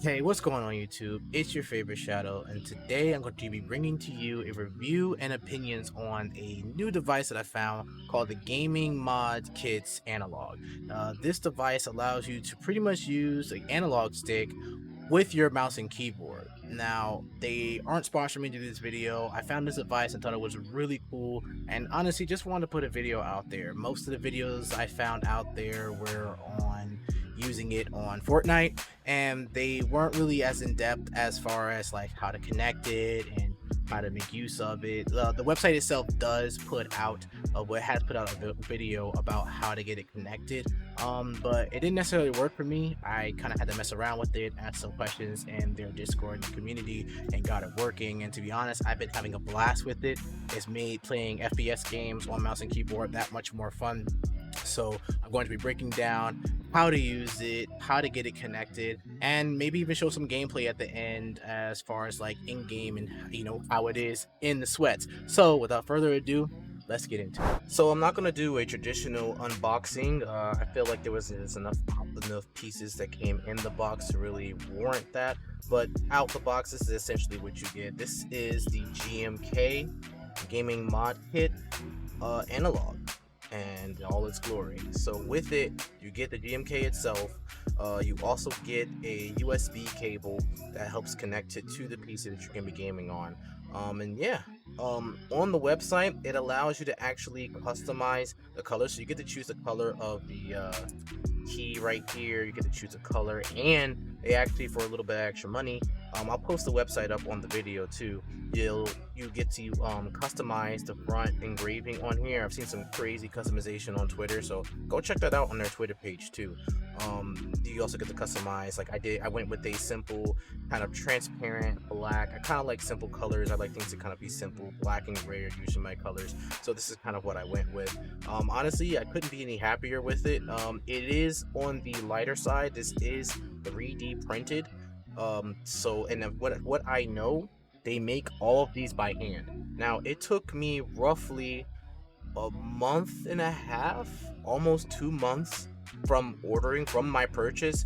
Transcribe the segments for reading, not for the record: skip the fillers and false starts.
Hey, what's going on YouTube? It's your favorite Shadow, and today I'm going to be bringing to you a review and opinions on a new device that I found called the Gaming Mod Kits Analog. This device allows you to pretty much use an analog stick with your mouse and keyboard. Now, they aren't sponsoring me to this video. I found this device and thought it was really cool, and honestly just wanted to put a video out there. Most of the videos I found out there were on using it on Fortnite, and they weren't really as in-depth as far as like how to connect it and how to make use of it. The website itself does put out has put out a video about how to get it connected, but it didn't necessarily work for me. I kind of had to mess around with it, ask some questions in their Discord and community, and got it working. And to be honest, I've been having a blast with it. It's made playing FPS games on mouse and keyboard that much more fun. So I'm going to be breaking down how to use it, how to get it connected, and maybe even show some gameplay at the end as far as like in-game and how it is in the sweats. So without further ado, let's get into it. So I'm not going to do a traditional unboxing. I feel like there's enough pieces that came in the box to really warrant that, but out the box, this is essentially what you get. This is the GMK Gaming Mod Kit Analog and all its glory. So with it, you get the GMK itself. You also get a USB cable that helps connect it to the PC that you're gonna be gaming on. And yeah, on the website, it allows you to actually customize the color. So you get to choose the color of the key right here. You get to choose a color, and they actually, for a little bit of extra money, I'll post the website up on the video too. You get to customize the front engraving on here. I've seen some crazy customization on Twitter, so go check that out on their Twitter page too. You also get to customize, like I went with a simple kind of transparent black. I kind of like simple colors. I like things to kind of be simple. Black and gray are usually my colors, so this is kind of what I went with. Honestly, I couldn't be any happier with it. It is on the lighter side. This is 3D printed. So, and what I know, they make all of these by hand. Now, it took me roughly a month and a half, almost 2 months from ordering from my purchase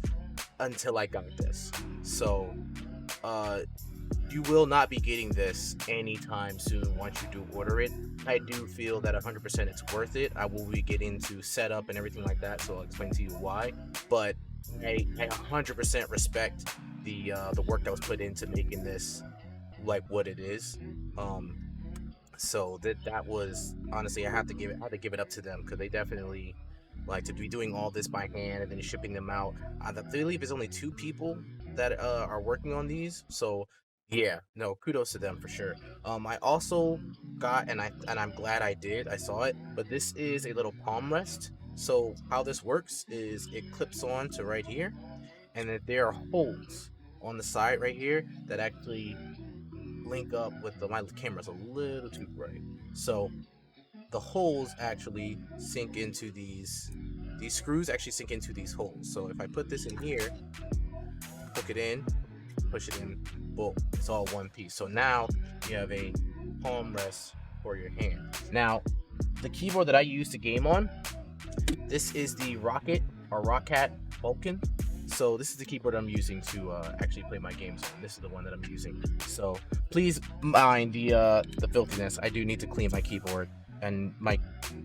until I got this. So, you will not be getting this anytime soon once you do order it. I do feel that 100% it's worth it. I will be getting to setup and everything like that, so I'll explain to you why. But I 100% respect the work that was put into making this like what it is. So that was, honestly, I had to give it up to them, because they definitely like to be doing all this by hand and then shipping them out. I believe there's only 2 people that are working on these, so yeah, no, kudos to them for sure. I also got, and I'm glad I did, I saw it, but this is a little palm rest. So how this works is it clips on to right here, and that there are holes on the side right here that actually link up with my camera's a little too bright. So the holes actually sink into these screws actually sink into these holes. So if I put this in here, hook it in, push it in, boom, it's all one piece. So now you have a palm rest for your hand. Now, the keyboard that I use to game on, this is the Rockcat Vulcan. So this is the keyboard I'm using to actually play my games on. This is the one that I'm using. So please mind the filthiness. I do need to clean my keyboard and my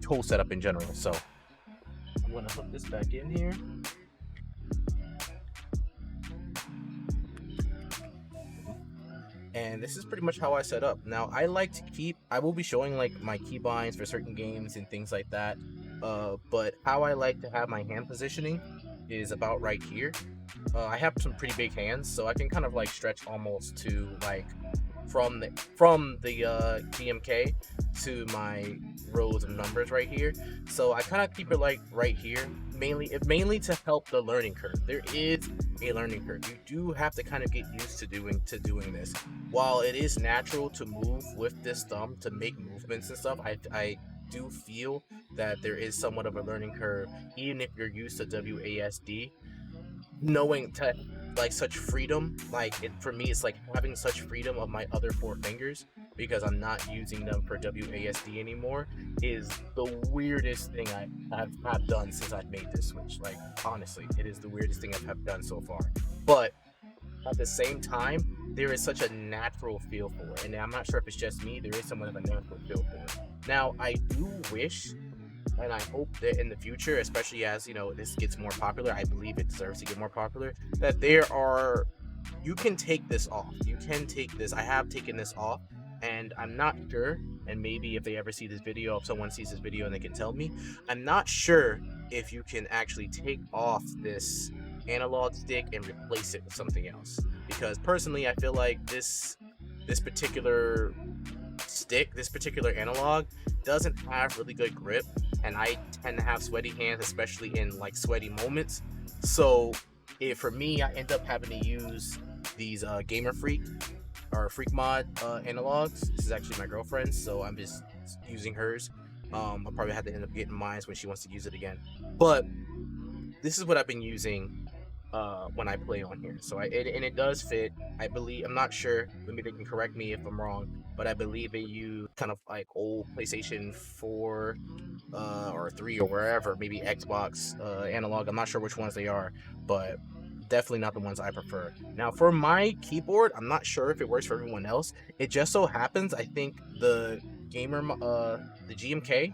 whole setup in general. So I'm gonna hook this back in here. And this is pretty much how I set up. Now, I will be showing like my keybinds for certain games and things like that. But how I like to have my hand positioning is about right here. I have some pretty big hands, so I can kind of like stretch almost to like from the GMK to my rows of numbers right here. So I kind of keep it like right here, mainly to help the learning curve. There is a learning curve. You do have to kind of get used to doing this. While it is natural to move with this thumb to make movements and stuff, I do feel that there is somewhat of a learning curve, even if you're used to WASD. Knowing to like such freedom, like for me, it's like having such freedom of my other 4 fingers, because I'm not using them for WASD anymore, is the weirdest thing I've done since I've made this switch. Like, honestly, it is the weirdest thing I've done so far. But at the same time, there is such a natural feel for it. And I'm not sure if it's just me, there is somewhat of a natural feel for it. Now, I do wish and I hope that in the future, especially as this gets more popular, I believe it deserves to get more popular, that you can take this off. You can take this. I have taken this off, and I'm not sure. And maybe if they ever see this video, if someone sees this video and they can tell me, I'm not sure if you can actually take off this analog stick and replace it with something else. Because personally, I feel like this particular stick, this particular analog, doesn't have really good grip, and I tend to have sweaty hands, especially in like sweaty moments. So for me, I end up having to use these Gamer Freak or Freak Mod analogs. This is actually my girlfriend's, so I'm just using hers. I'll probably have to end up getting mine when she wants to use it again. But this is what I've been using when I play on here. So it does fit. I believe, I'm not sure. Maybe they can correct me if I'm wrong, but I believe they use kind of like old PlayStation 4 or 3 or wherever, maybe Xbox analog. I'm not sure which ones they are, but definitely not the ones I prefer. Now for my keyboard, I'm not sure if it works for everyone else. It just so happens, I think the GMK,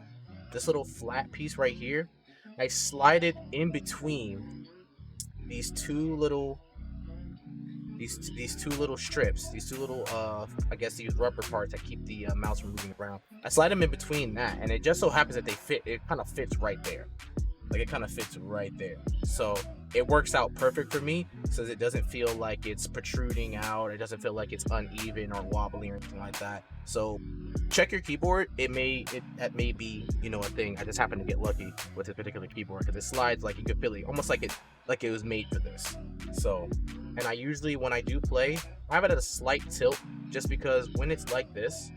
this little flat piece right here, I slide it in between these two little strips, these two little I guess these rubber parts that keep the mouse from moving around. I slide them in between that, and it just so happens that they fit. It kind of fits right there. Like, it kind of fits right there. So it works out perfect for me, so it doesn't feel like it's protruding out. It doesn't feel like it's uneven or wobbly or anything like that. So check your keyboard. That may be a thing. I just happen to get lucky with this particular keyboard because it slides like you could feel it, almost like it was made for this. So, and I usually, when I do play, I have it at a slight tilt, just because when it's like this,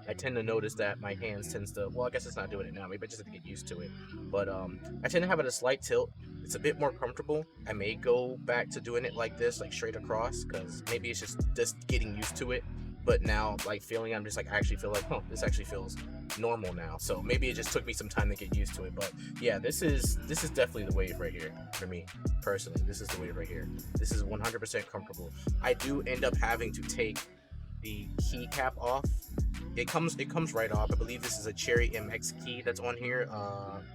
I tend to notice that my hands tends to, well, I guess it's not doing it now, maybe I just have to get used to it, but I tend to have it at a slight tilt. It's a bit more comfortable. I may go back to doing it like this, like straight across, because maybe it's just getting used to it. But now, like, I'm just like, I actually feel like, this actually feels normal now. So maybe it just took me some time to get used to it. But yeah, this is definitely the wave right here for me personally. This is the wave right here. This is 100% comfortable. I do end up having to take the keycap off. It comes right off. I believe this is a Cherry MX key that's on here.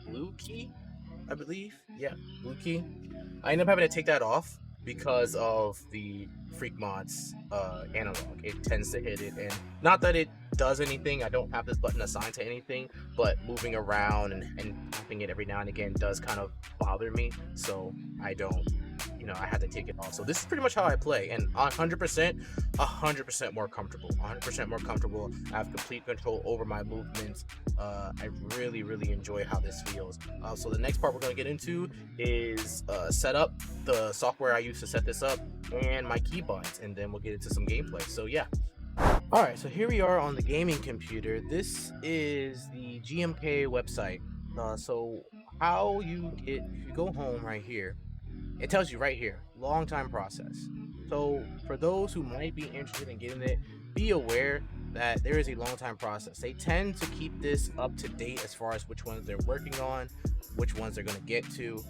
Blue key, I believe. Yeah, blue key. I end up having to take that off because of the Freak Mod's analog. It tends to hit it, and not that it does anything. I don't have this button assigned to anything, but moving around and tapping it every now and again does kind of bother me. So I don't, I had to take it off. So this is pretty much how I play, and 100% more comfortable. 100% more comfortable. I have complete control over my movements. I really, really enjoy how this feels. So the next part we're going to get into is set up, the software I use to set this up, and my key buttons, and then we'll get into some gameplay. So yeah. Alright, so here we are on the gaming computer. This is the GMK website. So how you get, if you go home right here, it tells you right here, long time process. So for those who might be interested in getting it, be aware that there is a long time process. They tend to keep this up to date as far as which ones they're working on, which ones they're going to get to.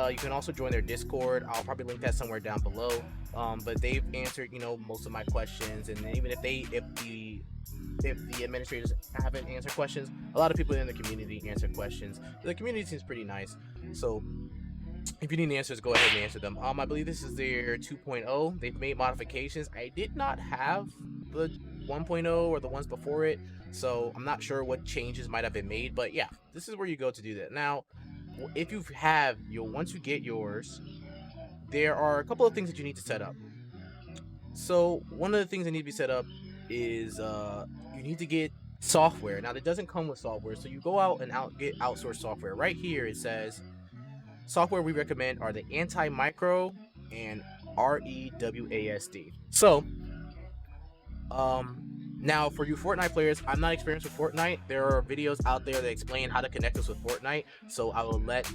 You can also join their Discord. I'll probably link that somewhere down below. But they've answered, most of my questions, and even if the administrators haven't answered questions, a lot of people in the community answer questions. The community seems pretty nice. So if you need answers, go ahead and answer them. I believe this is their 2.0. They've made modifications. I did not have the 1.0 or the ones before it, so I'm not sure what changes might have been made, but yeah, this is where you go to do that. Now, if you have once you get yours, there are a couple of things that you need to set up. So one of the things that need to be set up is you need to get software. Now, that doesn't come with software, so you go out and get outsourced software. Right here it says software we recommend are the Anti-Micro and REWASD. So now for you Fortnite players, I'm not experienced with Fortnite. There are videos out there that explain how to connect us with Fortnite, so I will let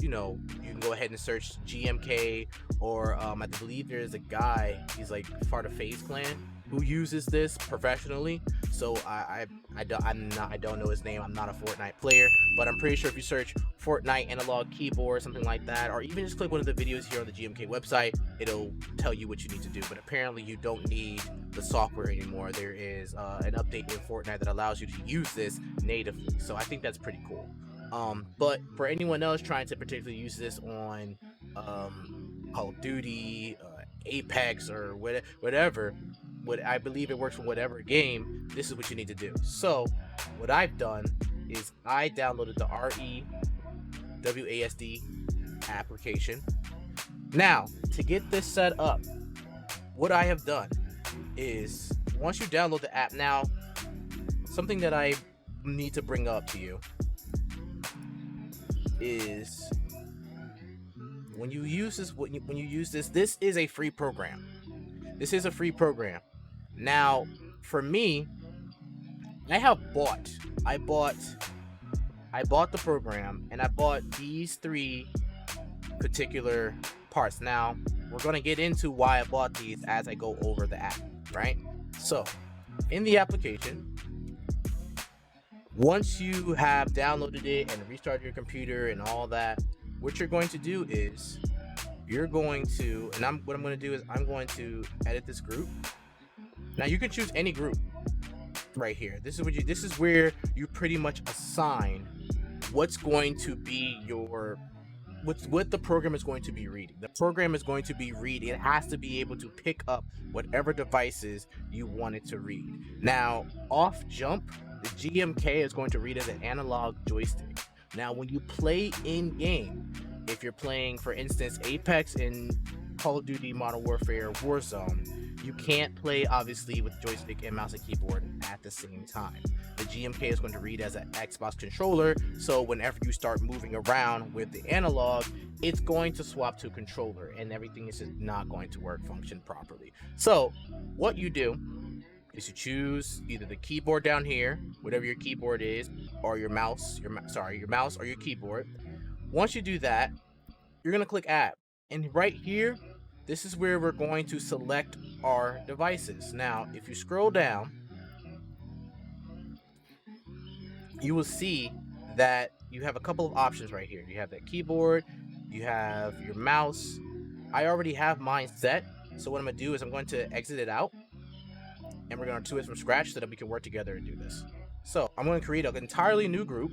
you can go ahead and search GMK, or I believe there's a guy, he's like part of FaZe Clan. who uses this professionally. So I don't know his name. I'm not a Fortnite player, but I'm pretty sure if you search Fortnite analog keyboard, something like that, or even just click one of the videos here on the GMK website, it'll tell you what you need to do. But apparently you don't need the software anymore. There is an update in Fortnite that allows you to use this natively. So I think that's pretty cool. But for anyone else trying to particularly use this on Call of Duty, Apex, or whatever, what I believe it works for whatever game, this is what you need to do. So what I've done is I downloaded the REWASD application. Now, to get this set up, what I have done is once you download the app, now something that I need to bring up to you is when you use this, this is a free program. This is a free program. Now, for me, I bought the program, and I bought these 3 particular parts. Now, we're going to get into why I bought these as I go over the app, right? So, in the application, once you have downloaded it and restarted your computer and all that, what you're going to do is you're going to, and what I'm going to do is I'm going to edit this group. Now you can choose any group right here. This is where you pretty much assign what's going to be what the program is going to be reading. The program is going to be reading. It has to be able to pick up whatever devices you want it to read. Now, off jump, the GMK is going to read as an analog joystick. Now, when you play in game, if you're playing, for instance, Apex in Call of Duty Modern Warfare Warzone, you can't play obviously with joystick and mouse and keyboard at the same time. The GMK is going to read as an Xbox controller, so whenever you start moving around with the analog, it's going to swap to controller, and everything is just not going to function properly. So what you do is you choose either the keyboard down here, whatever your keyboard is, or your mouse or your keyboard. Once you do that, you're going to click add, and right here, this is where we're going to select our devices. Now, if you scroll down, you will see that you have a couple of options right here. You have that keyboard, you have your mouse. I already have mine set, so what I'm going to do is I'm going to exit it out, and we're going to do it from scratch so that we can work together and do this. So I'm going to create an entirely new group.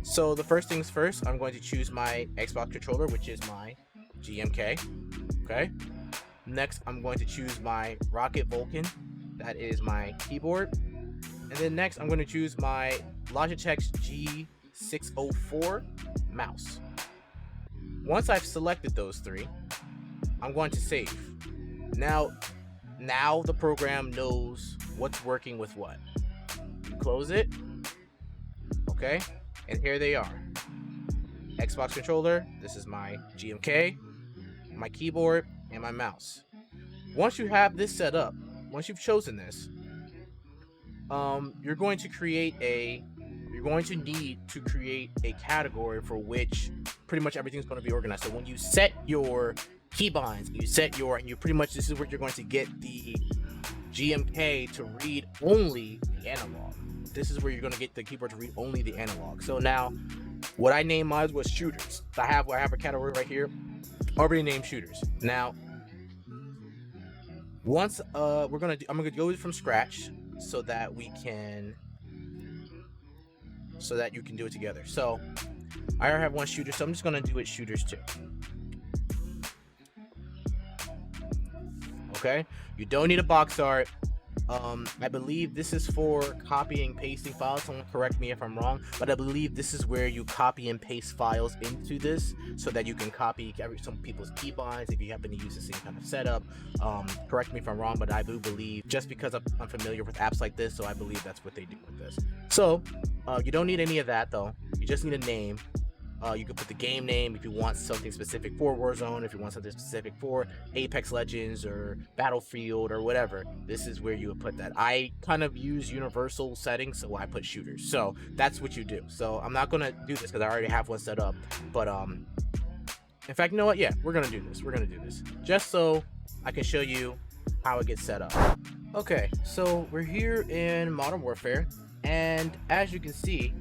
So the first things first, I'm going to choose my Xbox controller, which is my GMK. Okay. Next, I'm going to choose my Rocket Vulcan. That is my keyboard. And then next, I'm going to choose my Logitech G604 mouse. Once I've selected those 3, I'm going to save. Now the program knows what's working with what. You close it. Okay. And here they are. Xbox controller. This is my GMK, my keyboard, and my mouse. Once you have this set up, once you've chosen this, you're going to need to create a category for which pretty much everything's going to be organized. So when you set your keybinds, this is where you're going to get the GMK to read only the analog. This is where you're going to get the keyboard to read only the analog. So now, what I named mine was shooters. I have a category right here, already named shooters. Now, once I'm gonna go from scratch so that you can do it together. So I already have one shooter, so I'm just gonna do it shooters too. Okay, you don't need a box art. I believe this is for copying pasting files. Someone correct me if I'm wrong, but I believe this is where you copy and paste files into this so that you can copy some people's keybinds if you happen to use the same kind of setup. Correct me if I'm wrong, but I do believe, just because I'm familiar with apps like this, so I believe that's what they do with this. So you don't need any of that though. You just need a name. You can put the game name if you want something specific for Warzone, if you want something specific for Apex Legends or Battlefield or whatever. This is where you would put that. I kind of use universal settings, so I put shooters. So that's what you do. So I'm not gonna do this because I already have one set up. But in fact, you know what? Yeah, we're gonna do this. We're gonna do this just so I can show you how it gets set up. Okay, so we're here in Modern Warfare, and as you can see,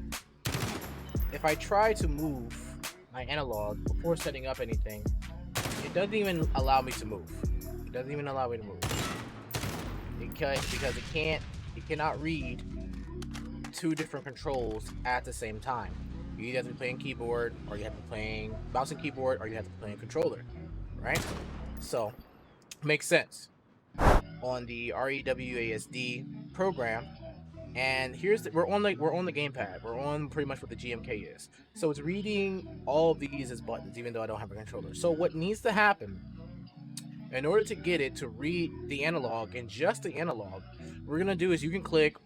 if I try to move my analog before setting up anything, it doesn't even allow me to move. It doesn't even allow me to move. Because it cannot read two different controls at the same time. You either have to be playing keyboard, or you have to be playing mouse and keyboard, or you have to be playing controller, right? So, makes sense. On the REWASD program, and we're on the gamepad. We're on pretty much what the GMK is. So it's reading all of these as buttons, even though I don't have a controller. So what needs to happen in order to get it to read the analog and just the analog, we're gonna do is you can click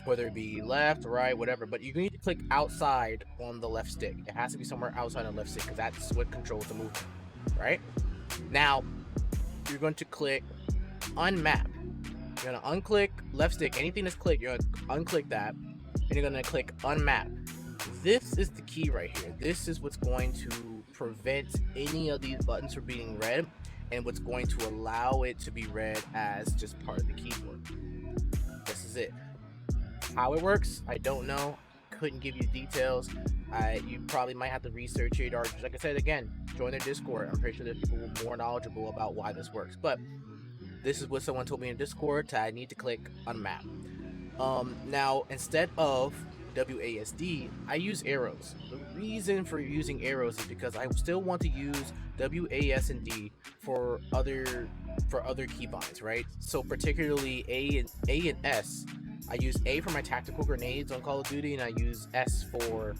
whether it be left, right, whatever, but you need to click outside on the left stick. It has to be somewhere outside on the left stick because that's what controls the movement, right? Now, you're going to click unmap. You're going to unclick left stick. Anything that's clicked, you're going to unclick that, and you're going to click unmap. This is the key right here. This is what's going to prevent any of these buttons from being read, and what's going to allow it to be read as just part of the keyboard. This is it. How it works, I don't know. Couldn't give you details. You probably might have to research it, or like I said again, join their Discord. I'm pretty sure there's people more knowledgeable about why this works. But this is what someone told me in Discord. I need to click unmap. Now instead of WASD, I use arrows. The reason for using arrows is because I still want to use WAS and D for other keybinds, right? So particularly A and S. I use A for my tactical grenades on Call of Duty, and I use S for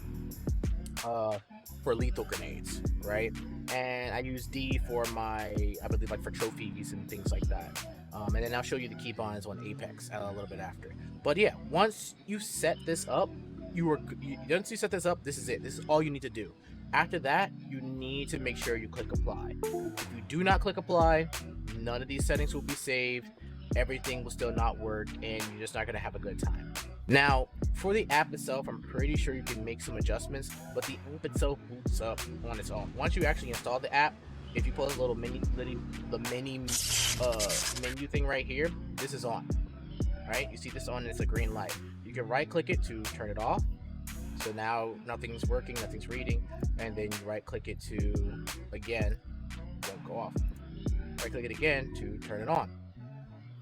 lethal grenades, right? And I use D for my, I believe, like for trophies and things like that. And then I'll show you the keybinds on Apex a little bit after. But yeah, once you set this up, once you set this up, this is it. This is all you need to do. After that, you need to make sure you click apply. If you do not click apply, none of these settings will be saved. Everything will still not work, and you're just not going to have a good time. Now, for the app itself, I'm pretty sure you can make some adjustments, but the app itself boots up on its own. Once you actually install the app, if you pull the little menu thing right here, this is on. Right? You see this on, and it's a green light. You can right click it to turn it off. So now nothing's working, nothing's reading, and then you right click it to, again, won't go off. Right click it again to turn it on.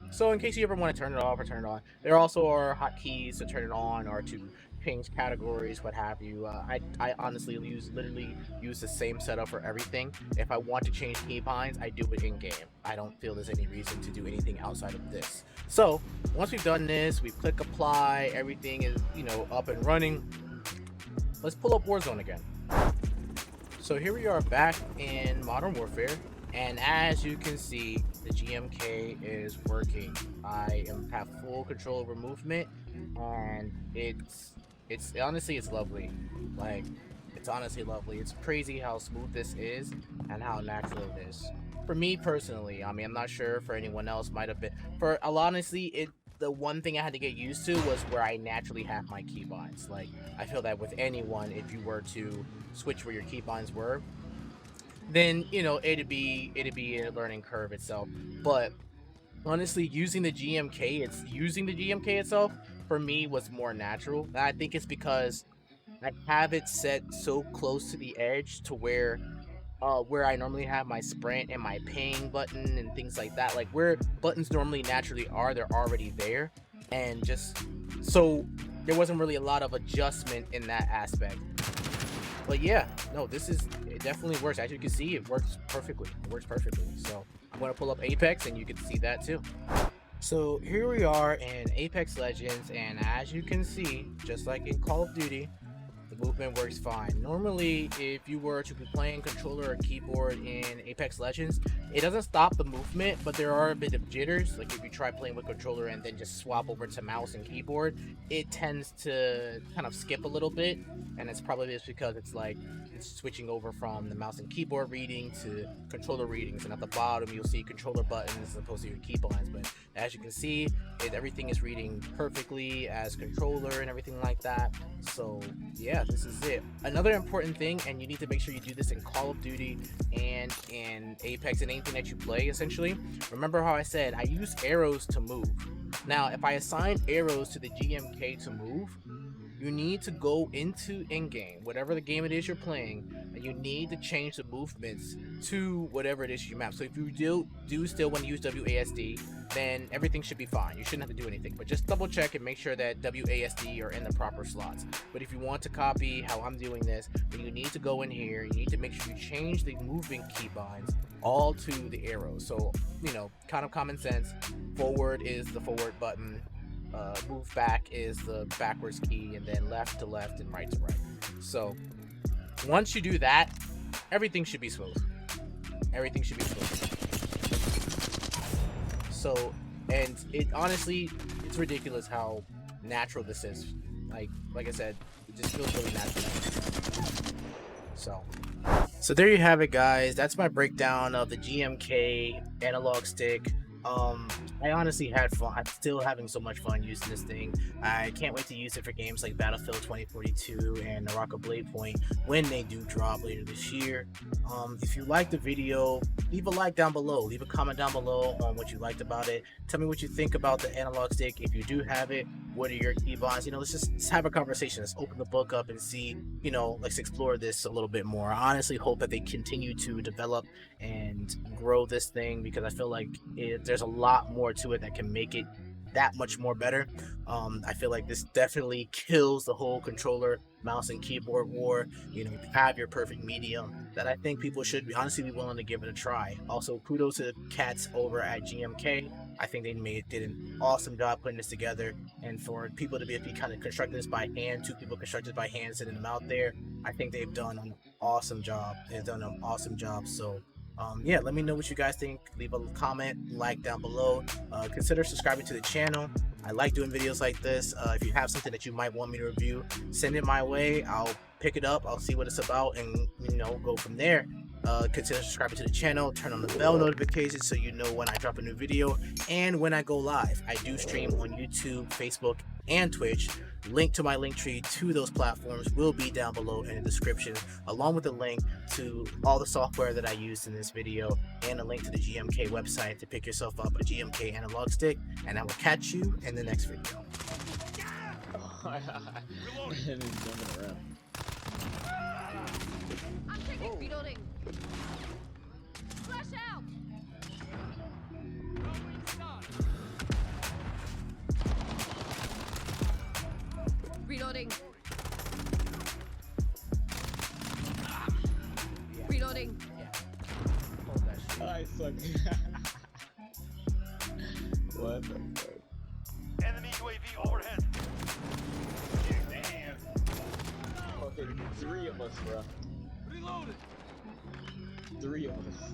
So in case you ever want to turn it off or turn it on, there also are hotkeys to turn it on or to change categories, what have you. I honestly literally use the same setup for everything. If I want to change keybinds, I do it in game. I don't feel there's any reason to do anything outside of this. So once we've done this, we click apply, everything is, up and running. Let's pull up Warzone again. So here we are back in Modern Warfare. And as you can see, the GMK is working. I have full control over movement, and it's honestly, it's lovely. Like, it's honestly lovely. It's crazy how smooth this is and how natural it is. For me personally, I mean, I'm not sure for anyone else, might have been. Honestly, the one thing I had to get used to was where I naturally have my keybinds. Like, I feel that with anyone, if you were to switch where your keybinds were, then it'd be a learning curve itself. But honestly, using the GMK itself for me was more natural. And I think it's because I have it set so close to the edge to where I normally have my sprint and my ping button and things like that, like where buttons normally naturally are, they're already there, and just so there wasn't really a lot of adjustment in that aspect. But yeah, no, it definitely works. As you can see, it works perfectly. So I'm going to pull up Apex, and you can see that too. So here we are in Apex Legends, and as you can see, just like in Call of Duty, the movement works fine. Normally, if you were to be playing controller or keyboard in Apex Legends, it doesn't stop the movement, but there are a bit of jitters. Like if you try playing with controller and then just swap over to mouse and keyboard, it tends to kind of skip a little bit, and it's probably just because it's switching over from the mouse and keyboard reading to controller readings, and at the bottom you'll see controller buttons as opposed to your keybinds. But as you can see, everything is reading perfectly as controller and everything like that. So yeah, yeah, this is it. Another important thing, and you need to make sure you do this in Call of Duty and in Apex and anything that you play, essentially. Remember how I said I use arrows to move. Now, if I assign arrows to the GMK to move, you need to go into in-game, whatever the game it is you're playing, and you need to change the movements to whatever it is you map. So if you do still want to use WASD, then everything should be fine. You shouldn't have to do anything, but just double check and make sure that WASD are in the proper slots. But if you want to copy how I'm doing this, then you need to go in here, you need to make sure you change the moving keybinds all to the arrows. So, you know, kind of common sense. Forward is the forward button. Move back is the backwards key, and then left to left and right to right. So once you do that, everything should be smooth. Everything should be smooth. So, and it honestly, it's ridiculous how natural this is. Like I said, it just feels really natural. So there you have it, guys. That's my breakdown of the GMK analog stick. I honestly had fun. I'm still having so much fun using this thing. I can't wait to use it for games like Battlefield 2042 and Naraka Blade Point when they do drop later this year. If you liked the video, leave a like down below. Leave a comment down below on what you liked about it. Tell me what you think about the analog stick. If you do have it, what are your keybinds? You know, let's have a conversation. Let's open the book up and see, you know, let's explore this a little bit more. I honestly hope that they continue to develop and grow this thing, because I feel like there's a lot more to it that can make it that much more better. I feel like this definitely kills the whole controller, mouse, and keyboard war. You know, you have your perfect medium that I think people should be honestly be willing to give it a try. Also, kudos to the cats over at GMK. I think they did an awesome job putting this together, and for people to be kind of constructing this by hand, 2 people constructed by hand, sending them out there, I think they've done an awesome job. So yeah, let me know what you guys think. Leave a comment, like down below. Consider subscribing to the channel. I like doing videos like this. If you have something that you might want me to review, send it my way. I'll pick it up, I'll see what it's about, and you know, go from there. Consider subscribing to the channel, turn on the bell notifications so you know when I drop a new video and when I go live. I do stream on YouTube, Facebook, and Twitch. Link to my link tree to those platforms will be down below in the description, along with a link to all the software that I used in this video and a link to the GMK website to pick yourself up a GMK analog stick. And I will catch you in the next video. I'm taking reloading. Flash out. Reloading. Reloading. I suck. What the fuck? Enemy UAV overhead. Damn. Fucking 3 of us, bro. Reloaded. 3 of us.